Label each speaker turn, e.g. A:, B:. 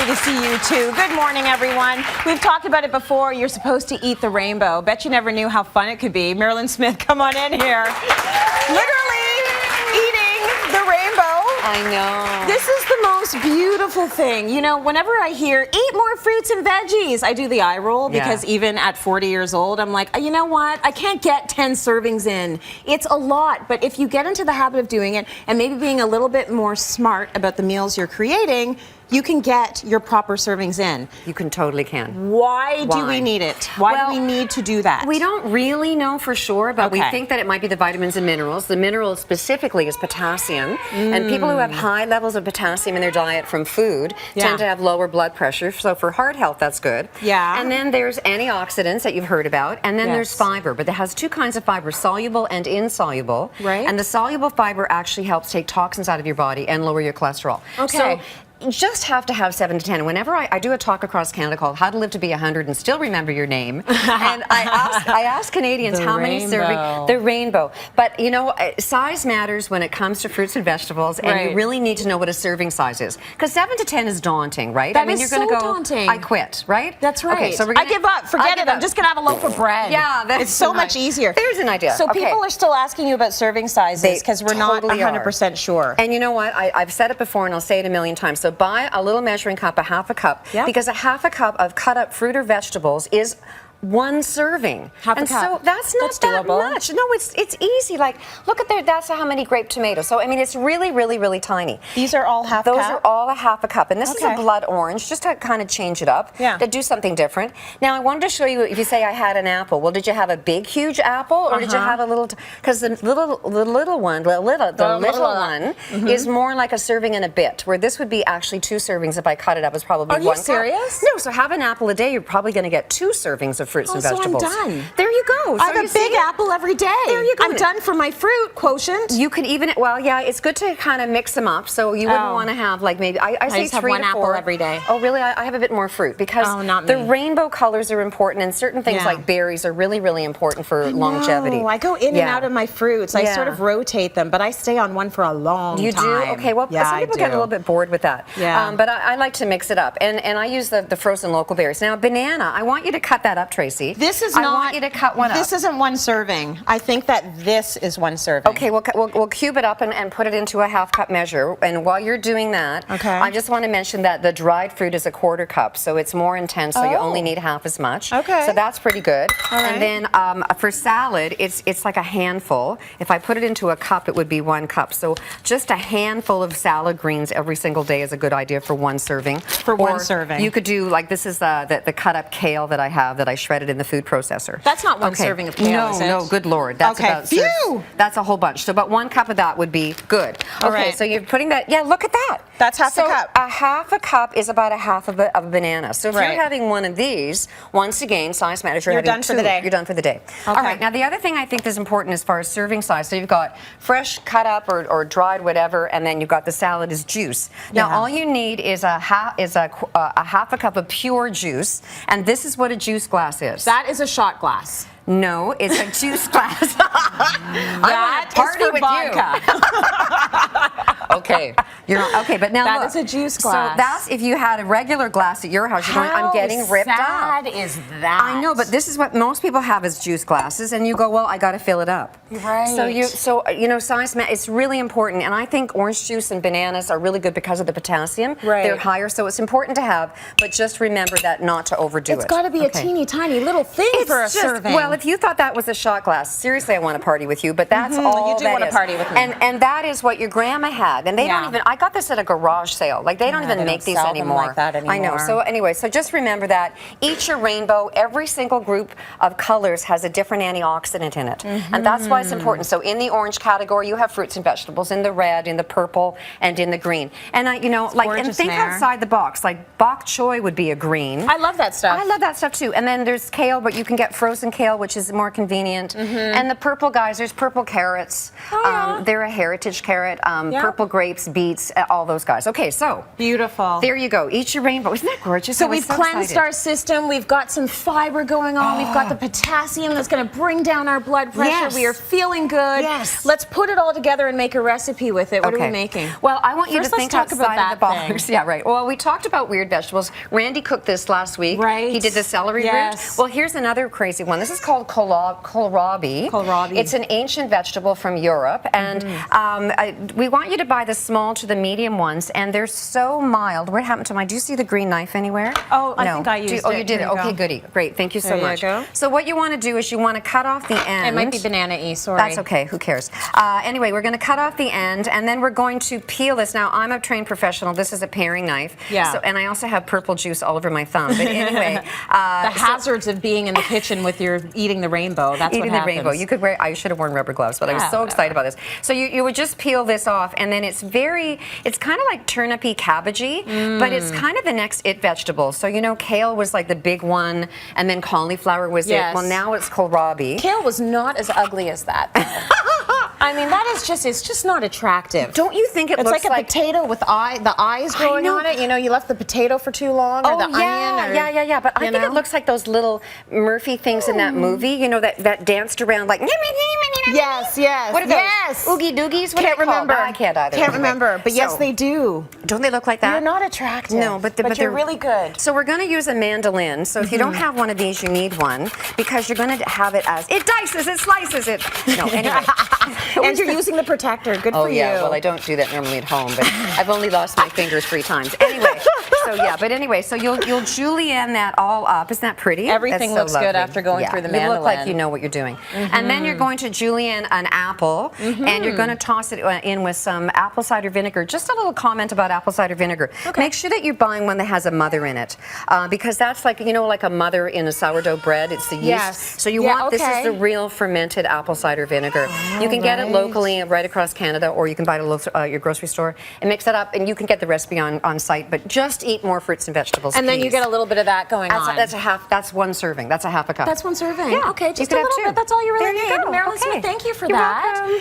A: happy to see you too. Good morning, everyone. We've talked about it before. You're supposed to eat the rainbow. Bet you never knew how fun it could be. Mairlyn Smith, come on in here. Literally eating the rainbow.
B: I know.
A: This is the most beautiful thing. You know, whenever I hear, eat more fruits and veggies, I do the eye roll because even at 40 years old, I'm like, you know what? I can't get 10 servings in. It's a lot. But if you get into the habit of doing it and maybe being a little bit more smart about the meals you're creating, you can get your proper servings in.
B: You totally can.
A: Why do we need it? Why do we need to do that?
B: We don't really know for sure, but we think that it might be the vitamins and minerals. The mineral specifically is potassium. And people who have high levels of potassium in their diet from food tend to have lower blood pressure. So for heart health, that's good.
A: Yeah.
B: And then there's antioxidants that you've heard about. And then there's fiber, but it has two kinds of fiber, soluble and insoluble.
A: Right.
B: And the soluble fiber actually helps take toxins out of your body and lower your cholesterol.
A: Okay.
B: So you just have to have 7 to 10. Whenever I do a talk across Canada called How to Live to Be 100 and Still Remember Your Name, and I ask Canadians how many servings, the rainbow. But you know, size matters when it comes to fruits and vegetables, and you really need to know what a serving size is. Because 7 to 10 is daunting, right?
A: That is so daunting.
B: I quit, right?
A: That's right.
B: Okay, so
A: I give up. Forget it. I'm just going to have a loaf of bread.
B: Yeah, that's
A: it's so much easier.
B: There's an idea.
A: So people are still asking you about serving sizes because we're not 100% sure.
B: And you know what? I've said it before, and I'll say it a million times. So buy a little measuring cup, a half a cup, because a half a cup of cut up fruit or vegetables is 1 serving.
A: Half a cup.
B: So that's not that much. No, it's easy. Like, look at there, that's how many grape tomatoes. So, I mean, it's really, really, really tiny.
A: These are all half a cup?
B: Those are all a half a cup. And this is a blood orange, just to kind of change it up, to do something different. Now, I wanted to show you, if you say I had an apple, well, did you have a big, huge apple, or did you have a little, because the little one is more like a serving and a bit, where this would be actually 2 servings if I cut it up. It's probably 1 cup.
A: Are you serious?
B: No, so have an apple a day, you're probably going to get 2 servings of fruits and vegetables.
A: So I'm done.
B: There you go.
A: I have a big apple every day.
B: There you go.
A: I'm done for my fruit quotient.
B: You could even, well, yeah, it's good to kind of mix them up. So you wouldn't want to have like maybe, I say
A: just
B: 3
A: have 1
B: to 4
A: apple every day.
B: Oh, really? I have a bit more fruit because the rainbow colors are important, and certain things like berries are really, really important for longevity.
A: I go in and out of my fruits. I sort of rotate them, but I stay on one for a long time.
B: You do? Okay, well, some people get a little bit bored with that.
A: Yeah.
B: But I like to mix it up, and I use the frozen local berries. Now, banana, I want you to cut that up, Tracy.
A: This is not.
B: I want you to cut one up.
A: This isn't 1 serving. I think that this is 1 serving.
B: Okay, we'll cube it up and put it into a half cup measure. And while you're doing that, I just want to mention that the dried fruit is a 1/4 cup, so it's more intense. So you only need half as much. Okay. So that's pretty good. And then for salad, it's like a handful. If I put it into a cup, it would be 1 cup. So just a handful of salad greens every single day is a good idea for 1 serving.
A: For 1 serving.
B: You could do, like, this is the cut up kale that I have that I shredded in the food processor.
A: That's not 1 serving of kale, is it?
B: No, good Lord. That's about that's a whole bunch. So about 1 cup of that would be good. Okay, so you're putting that, look at that.
A: That's half a cup.
B: A half a cup is about a half of a banana. So if you're having 1 of these, once again, size matters. You're
A: done for the day.
B: You're done for the day. All right, now the other thing I think is important as far as serving size, so you've got fresh cut up or dried whatever, and then you've got the salad is juice. Now all you need is a half a cup of pure juice, and this is what a juice glass is.
A: That is a shot glass.
B: No, it's a juice glass.
A: That is for vodka.
B: Okay, okay, but now
A: that is a juice glass.
B: So that's if you had a regular glass at your house. You're going, I'm getting ripped up.
A: How sad is that?
B: I know, but this is what most people have as juice glasses, and you go, well, I got to fill it up.
A: Right.
B: So you know, size it's really important, and I think orange juice and bananas are really good because of the potassium.
A: Right.
B: They're higher, so it's important to have, but just remember that not to overdo it.
A: It's got to be a teeny tiny little thing for a serving.
B: Well, if you thought that was a shot glass, seriously, I want to party with you, but that's all
A: you do want to party with me.
B: And that is what your grandma had, and they don't even, I got this at a garage sale, like they don't even make these anymore.
A: Like that anymore.
B: I know, so anyway, so just remember that, eat your rainbow. Every single group of colors has a different antioxidant in it, and that's why it's important. So in the orange category, you have fruits and vegetables, in the red, in the purple, and in the green. And you know, and think outside the box, like bok choy would be a green.
A: I love that stuff.
B: I love that stuff too. And then there's kale, but you can get frozen kale, which is more convenient. And the purple guys, there's purple carrots. They're a heritage carrot. Purple grapes, beets, all those guys. Okay, so
A: beautiful.
B: There you go. Eat your rainbow. Isn't that gorgeous?
A: So we've cleansed our system. We've got some fiber going on. We've got the potassium that's going to bring down our blood pressure.
B: Yes.
A: We are feeling good.
B: Yes.
A: Let's put it all together and make a recipe with it. What are we making?
B: Well, I want you
A: First,
B: to think
A: let's talk about
B: outside of the
A: that
B: box. Yeah, right. Well, we talked about weird vegetables. Randy cooked this last week.
A: Right.
B: He did the celery root. Well, here's another crazy one. This is called kohlrabi.
A: Kohlrabi.
B: It's an ancient vegetable from Europe, and we want you to buy the small to the medium ones, and they're so mild. What happened to my? Do you see the green knife anywhere?
A: Oh, I think I used it.
B: Oh, you did it. Okay, goody. Great. Thank you so much.
A: There you go.
B: So what you want to do is you want to cut off the end.
A: It might be banana-y, sorry.
B: That's okay, who cares? Anyway, we're going to cut off the end, and then we're going to peel this. Now, I'm a trained professional. This is a paring knife.
A: Yeah.
B: So, and I also have purple juice all over my thumb. But anyway.
A: The hazards of being in the kitchen with your eating the rainbow. That's
B: eating
A: what
B: the rainbow. You could wear, I should have worn rubber gloves, but I was so excited about this. So you would just peel this off, and then it's kind of like turnipy cabbagey, but it's kind of the next it vegetable. So, you know, kale was like the big one, and then cauliflower was it. Well, now it's kohlrabi.
A: Kale was not as ugly as that. I mean, that is just, it's just not attractive.
B: Don't you think it looks
A: like a potato with the eyes growing on it? You know, you left the potato for too long, or the onion.
B: Yeah. But I think it looks like those little Murphy things in that movie, you know, that danced around like.
A: Yes.
B: What are those?
A: Yes.
B: Oogie doogies? What
A: Can't remember.
B: I can't either.
A: Can't remember. But yes, they do.
B: Don't they look like that?
A: You're not attractive.
B: No, but
A: they're
B: they're
A: really good.
B: So we're going to use a mandolin. So if you don't have one of these, you need one, because you're going to have it as it dices, it slices it. No, anyway.
A: And you're using the protector. Good for you.
B: Oh yeah. Well, I don't do that normally at home, but I've only lost my fingers 3 times. Anyway. So you'll julienne that all up. Isn't that pretty?
A: Everything looks good after going through the mandolin.
B: You look like you know what you're doing. And then you're going to julienne an apple, and you're going to toss it in with some apple cider vinegar. Just a little comment about apple cider vinegar. Make sure that you're buying one that has a mother in it, because that's like, you know, like a mother in a sourdough bread. It's the yeast.
A: Yes.
B: So you want, this is the real fermented apple cider vinegar. You can get it locally right across Canada, or you can buy it at your grocery store and mix it up, and you can get the recipe on site, but just eat more fruits and vegetables.
A: And then you get a little bit of that going on.
B: That's 1 serving. That's a half a cup.
A: That's 1 serving.
B: Yeah.
A: Okay, just a little bit. That's all you really need.
B: There you go.
A: Mairlyn Smith, thank you for that.
B: Welcome.